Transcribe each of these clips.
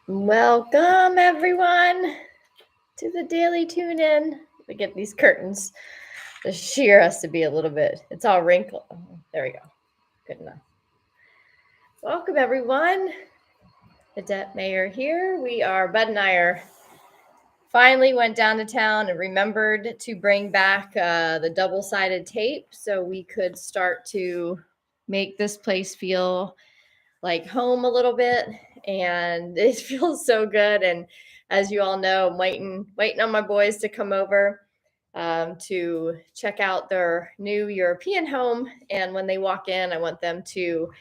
Welcome, everyone, to the daily tune in. We get these curtains. The sheer has to be a little bit, it's all wrinkled. There we go. Good enough. Welcome, everyone. Adet Mayer here. Bud and I are finally went down to town and remembered to bring back the double-sided tape so we could start to make this place feel like home a little bit, and it feels so good. And as you all know, I'm waiting on my boys to come over to check out their new European home. And when they walk in, I want them to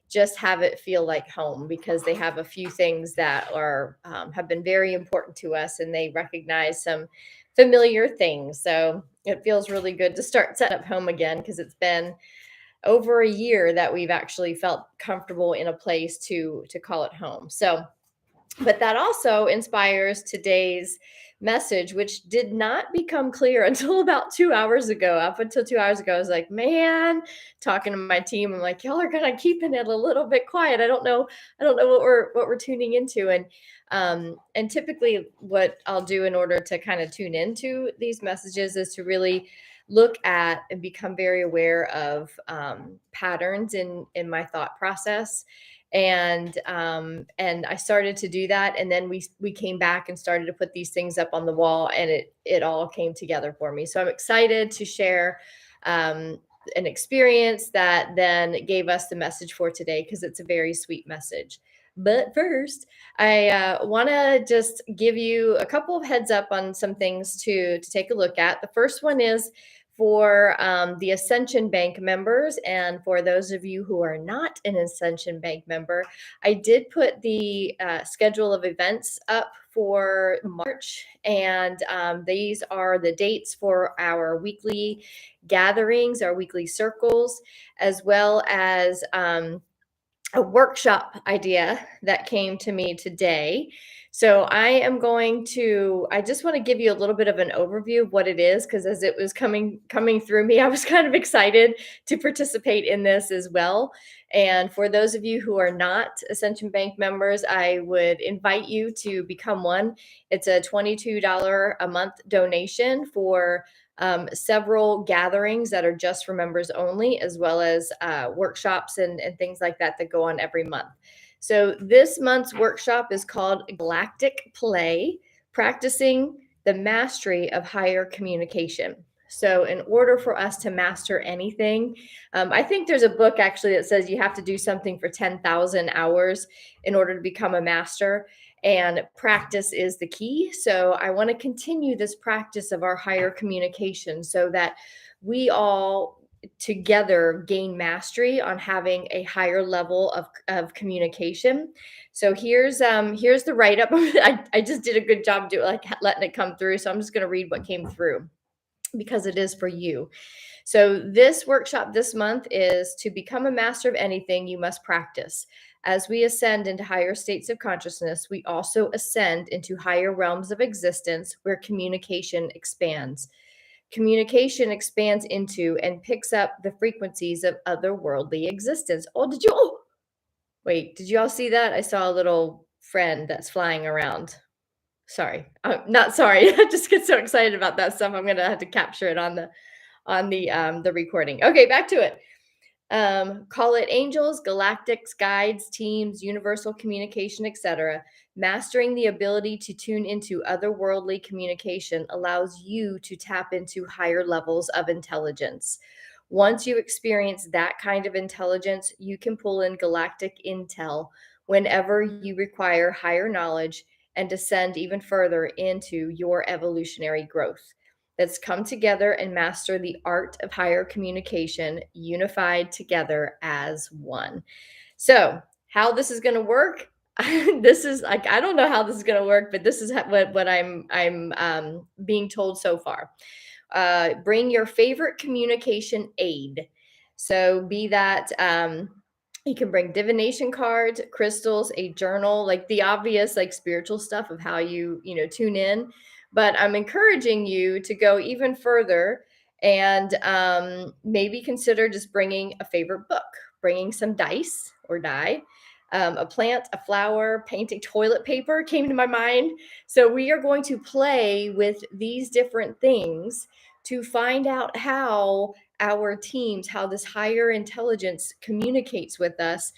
just have it feel like home, because they have a few things that are have been very important to us, and they recognize some familiar things. So it feels really good to start setting up home again, because it's been over a year that we've actually felt comfortable in a place to call it home. So, but that also inspires today's message, which did not become clear until about 2 hours ago. Up until 2 hours ago, I was like, man, talking to my team, I'm like, y'all are kind of keeping it a little bit quiet. I don't know what we're tuning into. And typically what I'll do in order to kind of tune into these messages is to really look at and become very aware of patterns in my thought process. And I started to do that, and then we came back and started to put these things up on the wall, and it all came together for me. So I'm excited to share an experience that then gave us the message for today, because it's a very sweet message. But first, I want to just give you a couple of heads up on some things to take a look at. The first one is for the Ascension Bank members. And for those of you who are not an Ascension Bank member, I did put the schedule of events up for March. And these are the dates for our weekly gatherings, our weekly circles, as well as a workshop idea that came to me today. So I just want to give you a little bit of an overview of what it is, because as it was coming through me, I was kind of excited to participate in this as well. And for those of you who are not Ascension Bank members, I would invite you to become one. It's a $22 a month donation for several gatherings that are just for members only, as well as workshops and things like that go on every month. So this month's workshop is called Galactic Play, Practicing the Mastery of Higher Communication. So in order for us to master anything, I think there's a book actually that says you have to do something for 10,000 hours in order to become a master. And practice is the key. So I want to continue this practice of our higher communication so that we all together gain mastery on having a higher level of communication. So here's the write-up. I just did a good job doing, like, letting it come through. So I'm just going to read what came through, because it is for you. So this workshop this month is to become a master of anything, you must practice. As we ascend into higher states of consciousness, we also ascend into higher realms of existence where communication expands. Communication expands into and picks up the frequencies of otherworldly existence. Wait, did you all see that? I saw a little friend that's flying around. Sorry. Not sorry. I just get so excited about that stuff. I'm going to have to capture it on the recording. Okay, back to it. Call it angels, galactics, guides, teams, universal communication, etc. Mastering the ability to tune into otherworldly communication allows you to tap into higher levels of intelligence. Once you experience that kind of intelligence, you can pull in galactic intel whenever you require higher knowledge and descend even further into your evolutionary growth. Let's come together and master the art of higher communication, unified together as one. So, how this is going to work? This is like, I don't know how this is going to work, but this is what I'm being told so far. Bring your favorite communication aid. So, be that you can bring divination cards, crystals, a journal, like the obvious, like spiritual stuff of how you tune in. But I'm encouraging you to go even further and maybe consider just bringing a favorite book, bringing some dice or die, a plant, a flower, painting, toilet paper came to my mind. So we are going to play with these different things to find out how our teams, how this higher intelligence communicates with us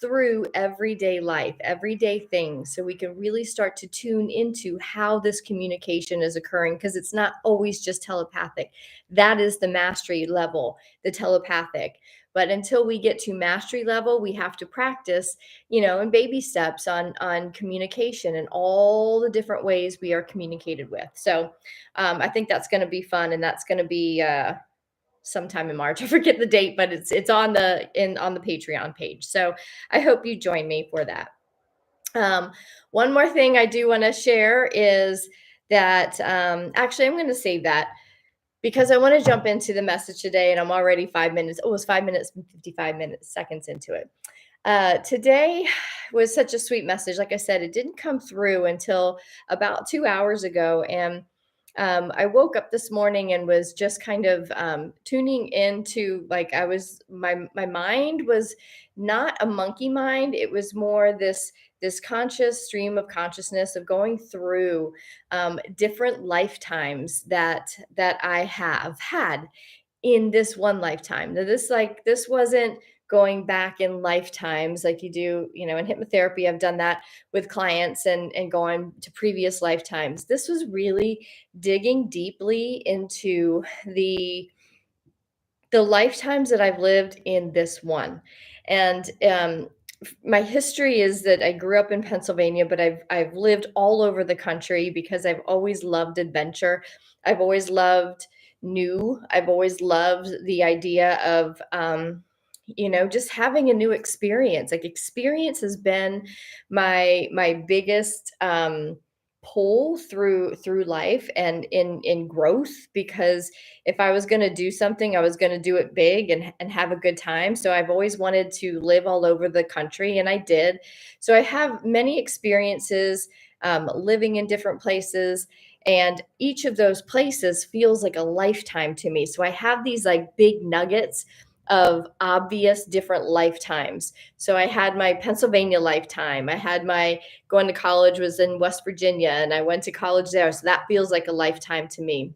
through everyday life, everyday things, so we can really start to tune into how this communication is occurring, because it's not always just telepathic. That is the mastery level, the telepathic. But until we get to mastery level, we have to practice, in baby steps on communication and all the different ways we are communicated with. So I think that's going to be fun, and that's going to be sometime in March. I forget the date, but it's on the Patreon page. So I hope you join me for that. One more thing I do want to share is that actually I'm going to save that because I want to jump into the message today, and I'm already 5 minutes. Oh, it was 5 minutes and 55 minutes seconds into it. Today was such a sweet message. Like I said, it didn't come through until about 2 hours ago, and I woke up this morning and was just kind of tuning into, like, my mind was not a monkey mind. It was more this conscious stream of consciousness of going through different lifetimes that I have had in this one lifetime. Now, this wasn't going back in lifetimes like you do, in hypnotherapy. I've done that with clients and going to previous lifetimes. This was really digging deeply into the lifetimes that I've lived in this one. And my history is that I grew up in Pennsylvania, but I've lived all over the country because I've always loved adventure. I've always loved new. I've always loved the idea of just having a new experience. Like, experience has been my biggest pull through life and in growth, because if I was going to do something, I was going to do it big and have a good time. So I've always wanted to live all over the country, and I did. So I have many experiences living in different places, and each of those places feels like a lifetime to me. So I have these like big nuggets of obvious different lifetimes. So I had my Pennsylvania lifetime. I had my going to college was in West Virginia, and I went to college there. So that feels like a lifetime to me.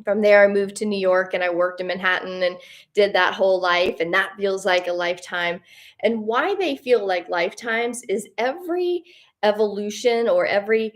From there, I moved to New York and I worked in Manhattan and did that whole life. And that feels like a lifetime. And why they feel like lifetimes is every evolution or every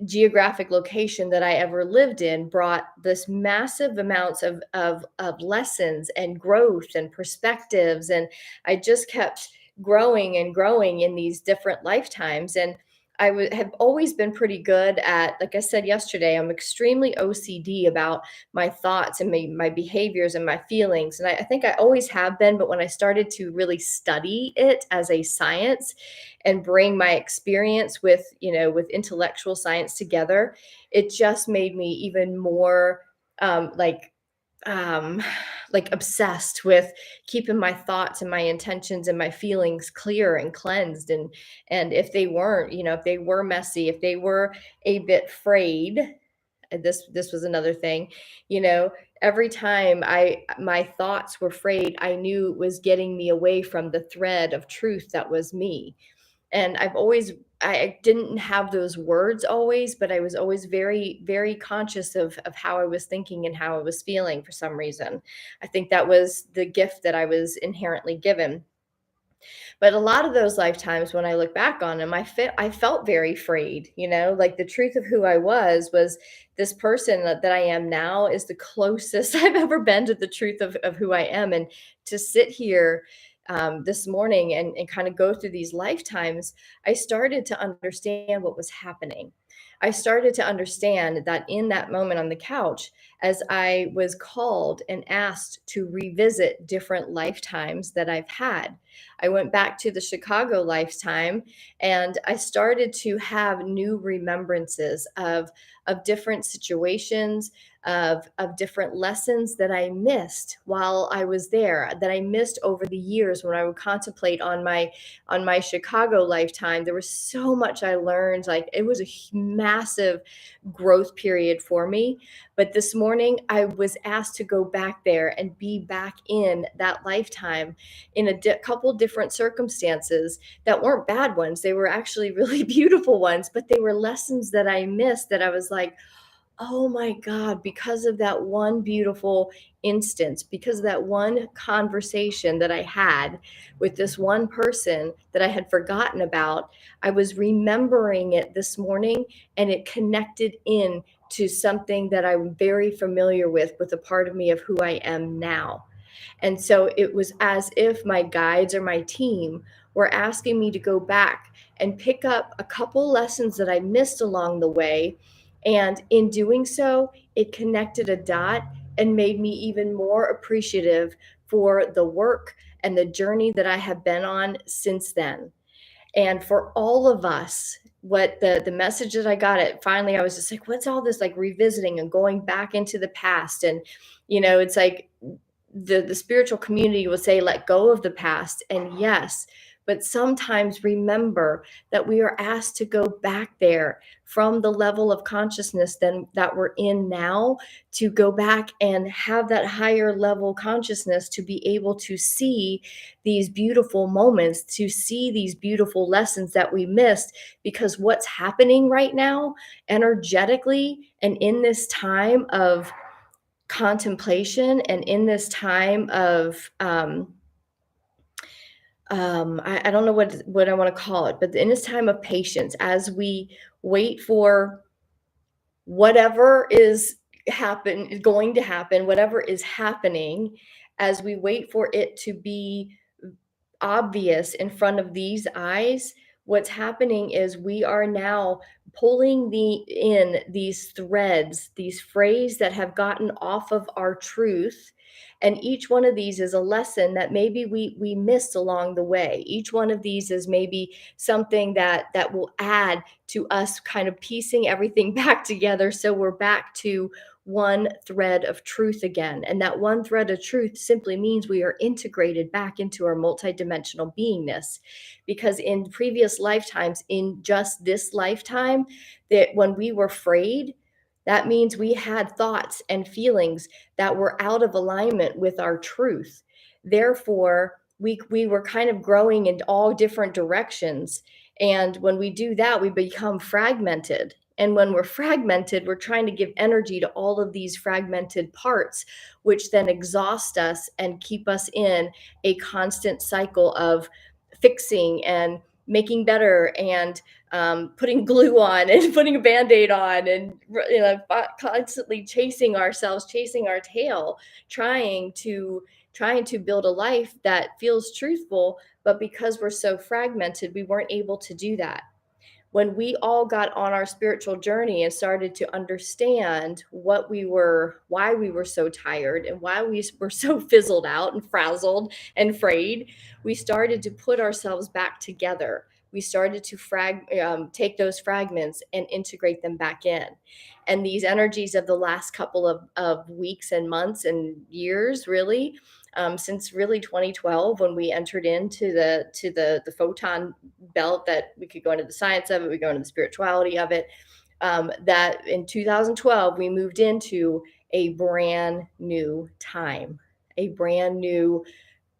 geographic location that I ever lived in brought this massive amounts of lessons and growth and perspectives. And I just kept growing and growing in these different lifetimes. And have always been pretty good at, like I said yesterday, I'm extremely OCD about my thoughts and my behaviors and my feelings. And I think I always have been, but when I started to really study it as a science and bring my experience with intellectual science together, it just made me even more um, like um like obsessed with keeping my thoughts and my intentions and my feelings clear and cleansed. And if they weren't, if they were messy, if they were a bit frayed, this was another thing, you know every time my thoughts were frayed, I knew it was getting me away from the thread of truth that was me. And I didn't have those words always, but I was always very, very conscious of how I was thinking and how I was feeling for some reason. I think that was the gift that I was inherently given. But a lot of those lifetimes, when I look back on them, I felt very frayed, like the truth of who I was this person that I am now is the closest I've ever been to the truth of who I am. And to sit here this morning and kind of go through these lifetimes, I started to understand what was happening. I started to understand that in that moment on the couch, as I was called and asked to revisit different lifetimes that I've had, I went back to the Chicago lifetime, and I started to have new remembrances of different situations, of different lessons that I missed while I was there, that I missed over the years when I would contemplate on my Chicago lifetime. There was so much I learned. Like, it was a massive growth period for me. But this morning, morning, I was asked to go back there and be back in that lifetime in a couple different circumstances that weren't bad ones. They were actually really beautiful ones, but they were lessons that I missed that I was like, oh my God, because of that one beautiful instance, because of that one conversation that I had with this one person that I had forgotten about, I was remembering it this morning, and it connected in to something that I'm very familiar with a part of me of who I am now. And so it was as if my guides or my team were asking me to go back and pick up a couple lessons that I missed along the way. And in doing so, it connected a dot and made me even more appreciative for the work and the journey that I have been on since then. And for all of us, what the message that I got, it finally, I was just like, what's all this like revisiting and going back into the past? And it's like the spiritual community will say, let go of the past. And yes, but sometimes remember that we are asked to go back there from the level of consciousness then that we're in now, to go back and have that higher level consciousness to be able to see these beautiful moments, to see these beautiful lessons that we missed. Because what's happening right now energetically and in this time of contemplation and in this time of I don't know what I want to call it, but in this time of patience, as we wait for whatever is going to happen, whatever is happening, as we wait for it to be obvious in front of these eyes, what's happening is we are now pulling in these threads, these frays that have gotten off of our truth. And each one of these is a lesson that maybe we missed along the way. Each one of these is maybe something that will add to us kind of piecing everything back together, so we're back to one thread of truth again. And that one thread of truth simply means we are integrated back into our multidimensional beingness. Because in previous lifetimes, in just this lifetime, that when we were frayed, that means we had thoughts and feelings that were out of alignment with our truth. Therefore, we were kind of growing in all different directions. And when we do that, we become fragmented. And when we're fragmented, we're trying to give energy to all of these fragmented parts, which then exhaust us and keep us in a constant cycle of fixing and making better and putting glue on and putting a band-aid on and constantly chasing ourselves, chasing our tail, trying to build a life that feels truthful. But because we're so fragmented, we weren't able to do that. When we all got on our spiritual journey and started to understand why we were so tired and why we were so fizzled out and frazzled and frayed, we started to put ourselves back together. We started to take those fragments and integrate them back in. And these energies of the last couple of weeks and months and years, really, since really 2012, when we entered into the photon belt, that we could go into the science of it, we go into the spirituality of it, that in 2012 we moved into a brand new time, a brand new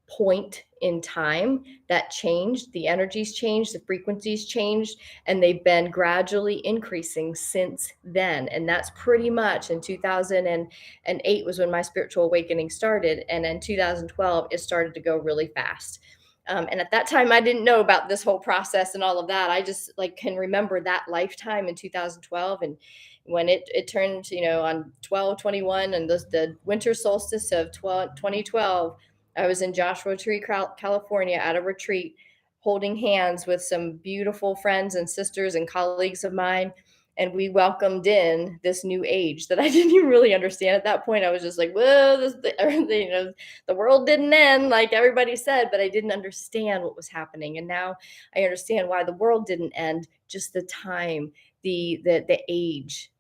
point in time that changed. The energies changed, the frequencies changed, and they've been gradually increasing since then. And that's pretty much in 2008 was when my spiritual awakening started. And in 2012, it started to go really fast. And at that time, I didn't know about this whole process and all of that. I just can remember that lifetime in 2012. And when it turned, on 12/21 and the winter solstice of 2012, I was in Joshua Tree, California at a retreat, holding hands with some beautiful friends and sisters and colleagues of mine. And we welcomed in this new age that I didn't even really understand at that point. I was just like, well, the world didn't end like everybody said, but I didn't understand what was happening. And now I understand why the world didn't end, just the time, the age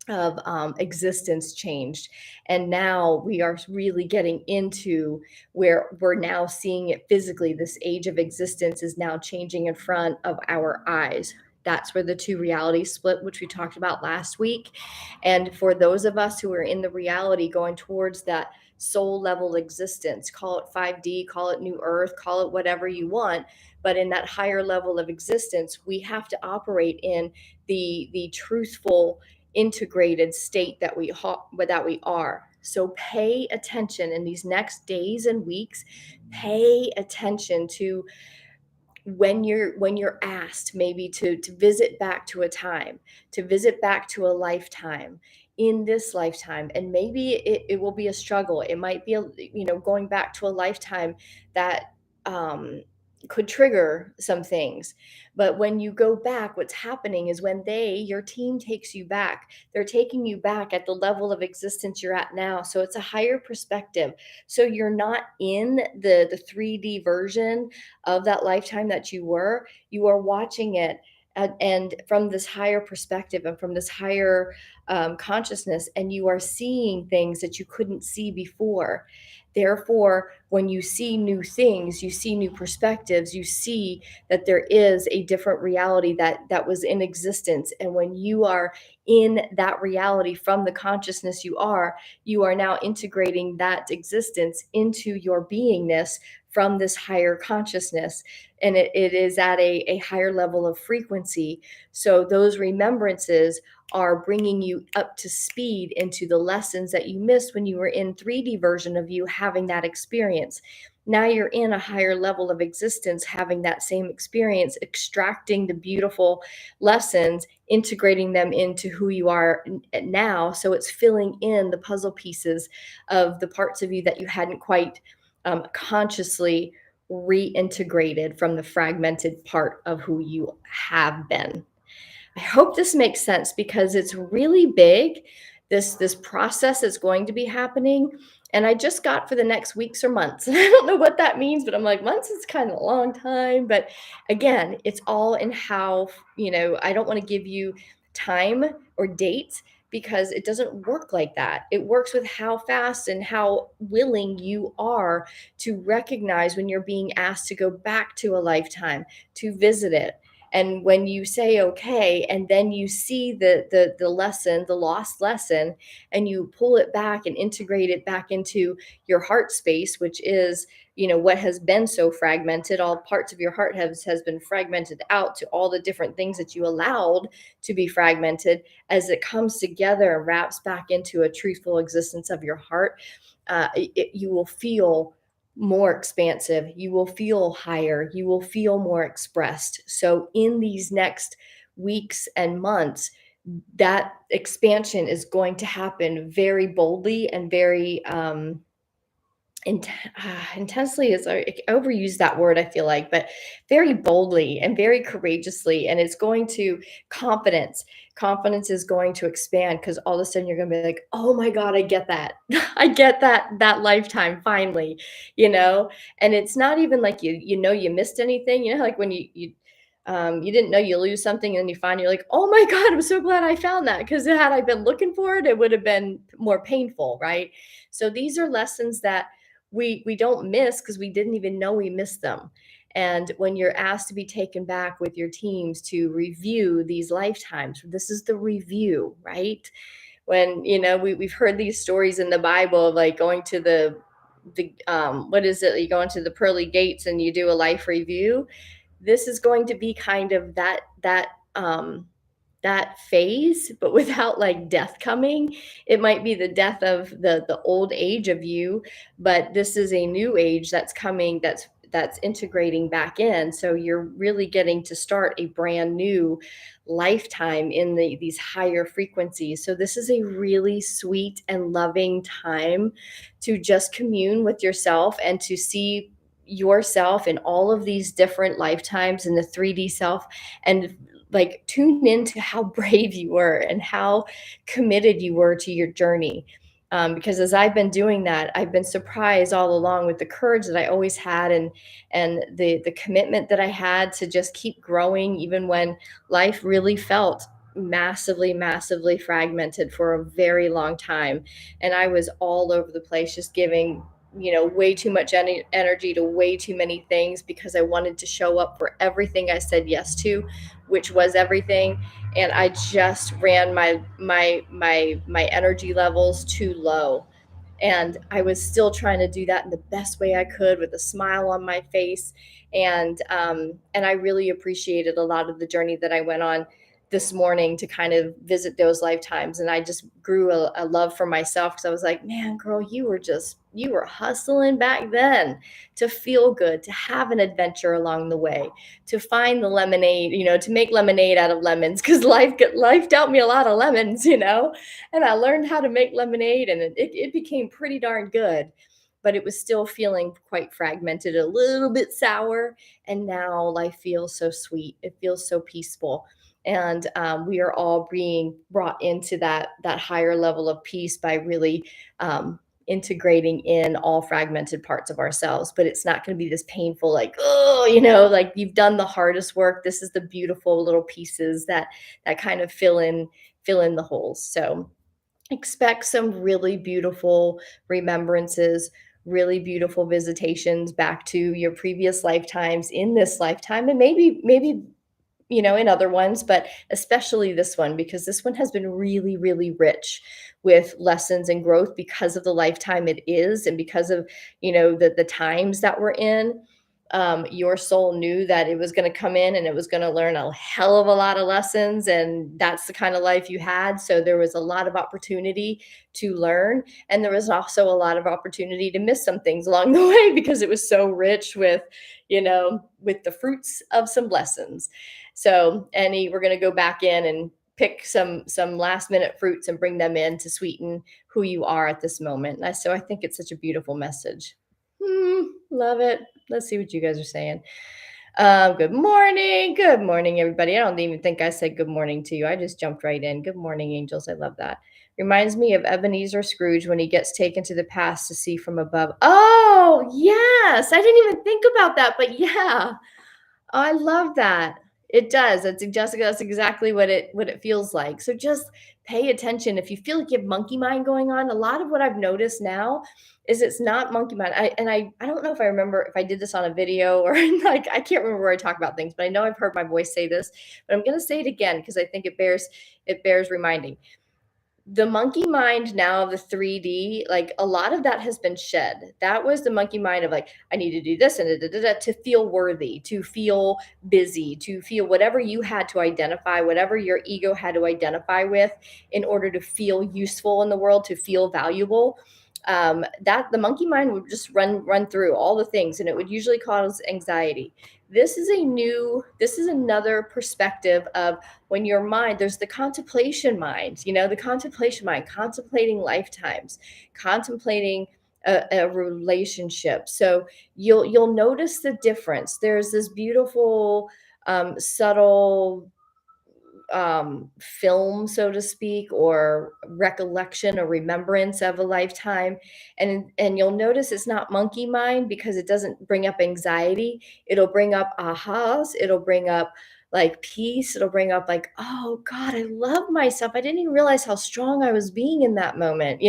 of existence changed. And now we are really getting into where we're now seeing it physically. This age of existence is now changing in front of our eyes. that's where the two realities split, which we talked about last week. And for those of us who are in the reality going towards that soul level existence, call it 5D, call it new earth, call it whatever you want, but in that higher level of existence, we have to operate in the truthful integrated state that we are. So pay attention in these next days and weeks. Pay attention to when you're asked maybe to visit back to a time, to visit back to a lifetime, in this lifetime, and maybe it will be a struggle. It might be going back to a lifetime that um could trigger some things. But when you go back, what's happening is when your team takes you back, they're taking you back at the level of existence you're at now, so it's a higher perspective. So you're not in the 3D version of that lifetime that you are watching it, and from this higher perspective and from this higher consciousness, and you are seeing things that you couldn't see before. Therefore, when you see new things, you see new perspectives, you see that there is a different reality that was in existence. And when you are in that reality from the consciousness you are now integrating that existence into your beingness from this higher consciousness. And it is at a higher level of frequency. So those remembrances are bringing you up to speed into the lessons that you missed when you were in 3D version of you having that experience. Now you're in a higher level of existence having that same experience, extracting the beautiful lessons, integrating them into who you are now. So it's filling in the puzzle pieces of the parts of you that you hadn't quite consciously reintegrated from the fragmented part of who you have been. I hope this makes sense because it's really big. This process is going to be happening, and I just got for the next weeks or months. I don't know what that means, but I'm like, months is kind of a long time. But again, it's all in how, I don't want to give you time or dates because it doesn't work like that. It works with how fast and how willing you are to recognize when you're being asked to go back to a lifetime, to visit it. And when you say okay, and then you see the lesson, the lost lesson, and you pull it back and integrate it back into your heart space, which is, what has been so fragmented. All parts of your heart has been fragmented out to all the different things that you allowed to be fragmented. As it comes together and wraps back into a truthful existence of your heart, you will feel more expansive, you will feel higher, you will feel more expressed. So in these next weeks and months, that expansion is going to happen very boldly and very intensely is I overuse that word, I feel like, but very boldly and very courageously. And it's going to confidence is going to expand because all of a sudden you're going to be like, oh my God, I get that. I get that lifetime finally, you know. And it's not even like you missed anything, like when you didn't know you lose something and you find you're like, oh my God, I'm so glad I found that, because had I been looking for it, it would have been more painful, right? So these are lessons that we don't miss because we didn't even know we missed them. And when you're asked to be taken back with your teams to review these lifetimes, this is the review, right? When we've heard these stories in the Bible of like going to the what is it, you go into the pearly gates and you do a life review. This is going to be kind of that phase, but without like death coming. It might be the death of the old age of you, but this is a new age that's coming, that's integrating back in. So you're really getting to start a brand new lifetime in these higher frequencies. So this is a really sweet and loving time to just commune with yourself and to see yourself in all of these different lifetimes in the 3D self, and like tune into how brave you were and how committed you were to your journey. Because as I've been doing that, I've been surprised all along with the courage that I always had, and the commitment that I had to just keep growing, even when life really felt massively fragmented for a very long time. And I was all over the place, just giving way too much energy to way too many things because I wanted to show up for everything I said yes to, which was everything. And I just ran my energy levels too low, and I was still trying to do that in the best way I could with a smile on my face. And I really appreciated a lot of the journey that I went on this morning to kind of visit those lifetimes. And I just grew a love for myself, because I was like, man, girl, you were hustling back then to feel good, to have an adventure along the way, to find the lemonade, to make lemonade out of lemons, because life dealt me a lot of lemons. And I learned how to make lemonade, and it became pretty darn good. But it was still feeling quite fragmented, a little bit sour. And now life feels so sweet. It feels so peaceful. And we are all being brought into that higher level of peace by really integrating in all fragmented parts of ourselves. But it's not going to be this painful, like, oh, like you've done the hardest work. This is the beautiful little pieces that kind of fill in the holes. So expect some really beautiful remembrances, really beautiful visitations back to your previous lifetimes in this lifetime, and maybe in other ones, but especially this one, because this one has been really, really rich with lessons and growth because of the lifetime it is, and because of, the times that we're in. Your soul knew that it was going to come in and it was going to learn a hell of a lot of lessons. And that's the kind of life you had. So there was a lot of opportunity to learn. And there was also a lot of opportunity to miss some things along the way, because it was so rich with the fruits of some lessons. So, Annie, we're going to go back in and pick some last minute fruits and bring them in to sweeten who you are at this moment. So I think it's such a beautiful message. Love it. Let's see what you guys are saying. Good morning. Good morning, everybody. I don't even think I said good morning to you. I just jumped right in. Good morning, angels. I love that. Reminds me of Ebenezer Scrooge when he gets taken to the past to see from above. Oh, yes. I didn't even think about that, but yeah. Oh, I love that. It does. That's Jessica. That's exactly what it feels like. So just pay attention. If you feel like you have monkey mind going on, a lot of what I've noticed now is it's not monkey mind. I don't know if I remember if I did this on a video or like I can't remember where I talk about things, but I know I've heard my voice say this, but I'm gonna say it again because I think it bears reminding. The monkey mind now of the 3D, like a lot of that has been shed. That was the monkey mind of like, I need to do this and da, da, da, da, to feel worthy, to feel busy, to feel whatever you had to identify, whatever your ego had to identify with in order to feel useful in the world, to feel valuable. That the monkey mind would just run through all the things, and it would usually cause anxiety. This is another perspective of when your mind, there's the contemplation mind, the contemplation mind, contemplating lifetimes, contemplating a relationship. So you'll notice the difference. There's this beautiful, subtle film, so to speak, or recollection or remembrance of a lifetime. And you'll notice it's not monkey mind because it doesn't bring up anxiety. It'll bring up ahas. It'll bring up like peace. It'll bring up like, oh God, I love myself. I didn't even realize how strong I was being in that moment.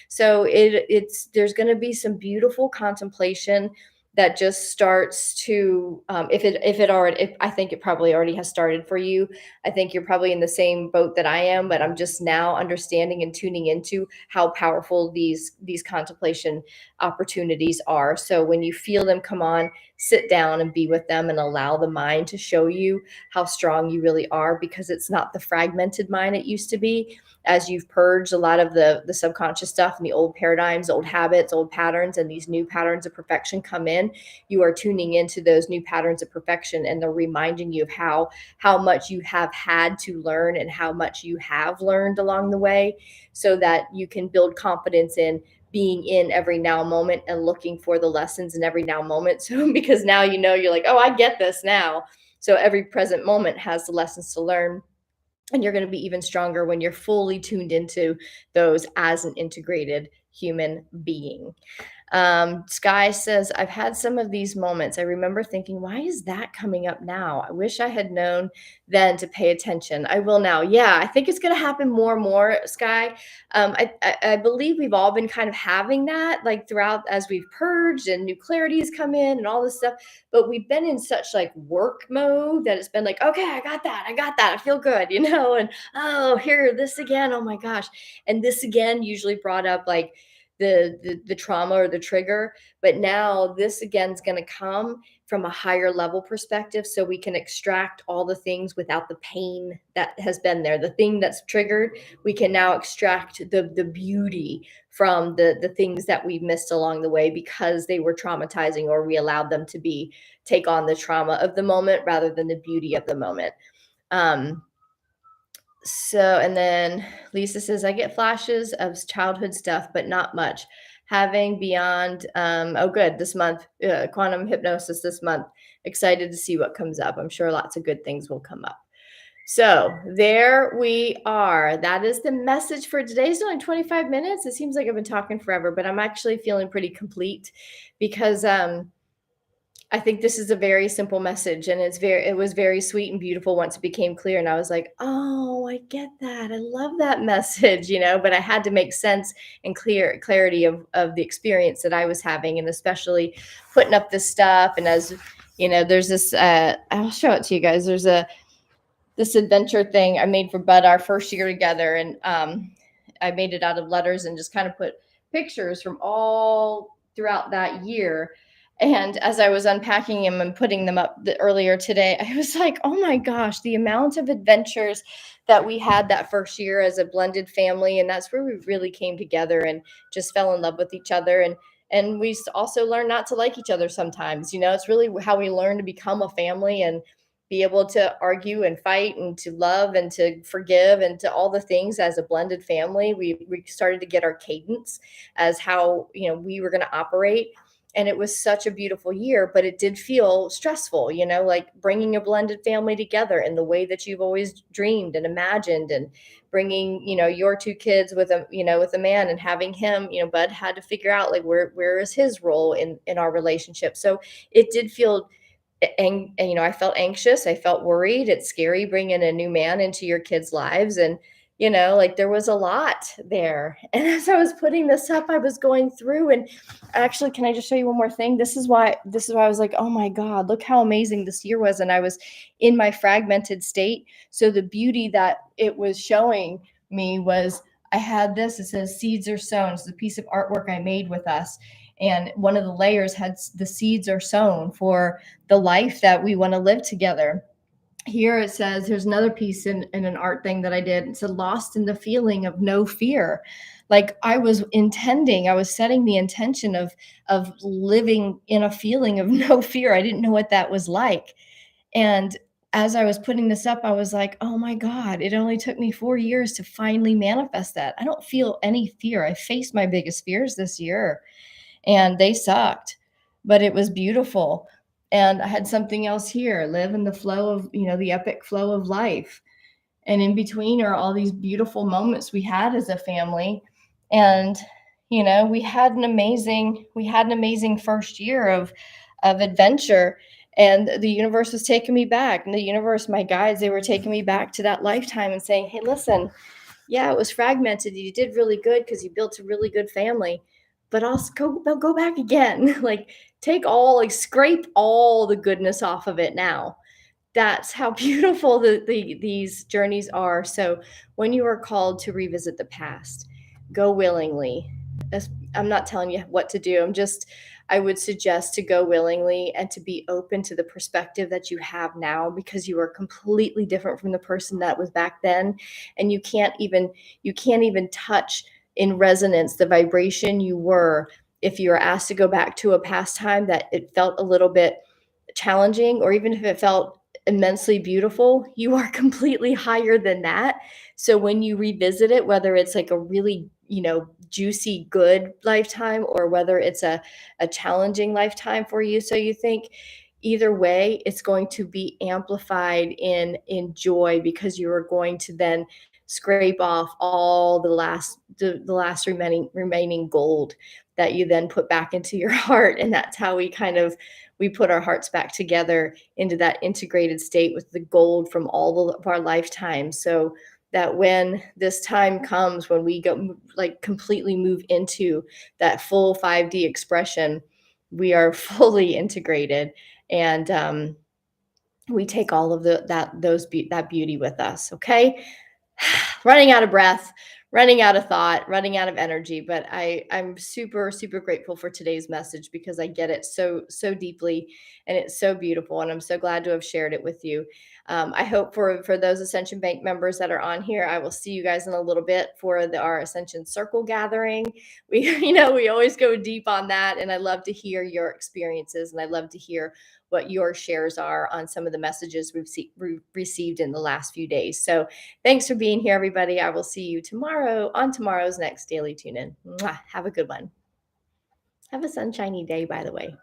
So it's there's going to be some beautiful contemplation that just starts to if I think it probably already has started for you. I think you're probably in the same boat that I am, but I'm just now understanding and tuning into how powerful these contemplation opportunities are. So when you feel them come on, sit down and be with them and allow the mind to show you how strong you really are, because it's not the fragmented mind it used to be. As you've purged a lot of the subconscious stuff and the old paradigms, old habits, old patterns, and these new patterns of perfection come in, you are tuning into those new patterns of perfection, and they're reminding you of how much you have had to learn and how much you have learned along the way, so that you can build confidence in being in every now moment and looking for the lessons in every now moment. So because now you're like, oh, I get this now. So every present moment has the lessons to learn. And you're going to be even stronger when you're fully tuned into those as an integrated human being. Sky says, I've had some of these moments. I remember thinking, why is that coming up now? I wish I had known then to pay attention. I will now. Yeah, I think it's going to happen more and more, Sky. I believe we've all been kind of having that like throughout as we've purged and new clarities come in and all this stuff. But we've been in such like work mode that it's been like, okay, I got that. I got that. I feel good, and oh, here, this again. Oh my gosh. And this again usually brought up like the trauma or the trigger, but now this again is going to come from a higher level perspective, so we can extract all the things without the pain that has been there. The thing that's triggered, we can now extract the beauty from the things that we missed along the way because they were traumatizing, or we allowed them to be take on the trauma of the moment rather than the beauty of the moment. um and then Lisa says, I get flashes of childhood stuff, but not much. Having beyond, oh, good, this month, quantum hypnosis this month. Excited to see what comes up. I'm sure lots of good things will come up. So there we are. That is the message for today. It's only 25 minutes. It seems like I've been talking forever, but I'm actually feeling pretty complete because I think this is a very simple message, and it was very sweet and beautiful once it became clear, and I was like, "Oh, I get that. I love that message," but I had to make sense and clarity of the experience that I was having, and especially putting up this stuff. And as there's this I'll show it to you guys. There's this adventure thing I made for Bud our first year together, and I made it out of letters and just kind of put pictures from all throughout that year. And as I was unpacking them and putting them up earlier today, I was like, oh my gosh, the amount of adventures that we had that first year as a blended family. And that's where we really came together and just fell in love with each other. And we also learned not to like each other sometimes. It's really how we learn to become a family and be able to argue and fight and to love and to forgive and to all the things as a blended family. We started to get our cadence as how we were going to operate. And it was such a beautiful year, but it did feel stressful, like bringing a blended family together in the way that you've always dreamed and imagined, and bringing your two kids with a man, and having him, Bud had to figure out like where is his role in our relationship. So it did feel, and I felt anxious, I felt worried. It's scary bringing a new man into your kids' lives, and like there was a lot there. And as I was putting this up, I was going through, and actually, can I just show you one more thing? This is why I was like, oh my God, look how amazing this year was. And I was in my fragmented state, so the beauty that it was showing me was, I had this, it says seeds are sown. It's a piece of artwork I made with us, and one of the layers had the seeds are sown for the life that we want to live together. Here it says, here's another piece in an art thing that I did. It said, lost in the feeling of no fear. Like I was setting the intention of living in a feeling of no fear. I didn't know what that was like. And as I was putting this up, I was like, oh my God, it only took me 4 years to finally manifest that. I don't feel any fear. I faced my biggest fears this year, and they sucked, but it was beautiful. And I had something else here, live in the flow of, the epic flow of life. And in between are all these beautiful moments we had as a family. And, we had an amazing first year of adventure. And the universe was taking me back. And the universe, my guides, they were taking me back to that lifetime and saying, hey, listen, yeah, it was fragmented. You did really good because you built a really good family, but also go back again. Like scrape all the goodness off of it now. That's how beautiful these journeys are. So when you are called to revisit the past, go willingly. I'm not telling you what to do. I would suggest to go willingly and to be open to the perspective that you have now, because you are completely different from the person that was back then. And you can't even touch in resonance the vibration you were if you were asked to go back to a past time that it felt a little bit challenging, or even if it felt immensely beautiful, you are completely higher than that. So when you revisit it, whether it's like a really, juicy, good lifetime, or whether it's a challenging lifetime for you, so you think, either way, it's going to be amplified in joy, because you are going to then scrape off all the last remaining gold that you then put back into your heart. And that's how we put our hearts back together into that integrated state with the gold from all of our lifetimes. So that when this time comes, when we go like completely move into that full 5D expression, we are fully integrated. And we take all of that beauty with us. Okay. Running out of breath, running out of thought, running out of energy. But I'm super, super grateful for today's message because I get it so deeply, and it's so beautiful. And I'm so glad to have shared it with you. I hope for those Ascension Bank members that are on here, I will see you guys in a little bit for our Ascension Circle gathering. We, we always go deep on that, and I love to hear your experiences, and I love to hear what your shares are on some of the messages we've received in the last few days. So thanks for being here, everybody. I will see you tomorrow on tomorrow's next Daily Tune In. Have a good one. Have a sunshiny day, by the way.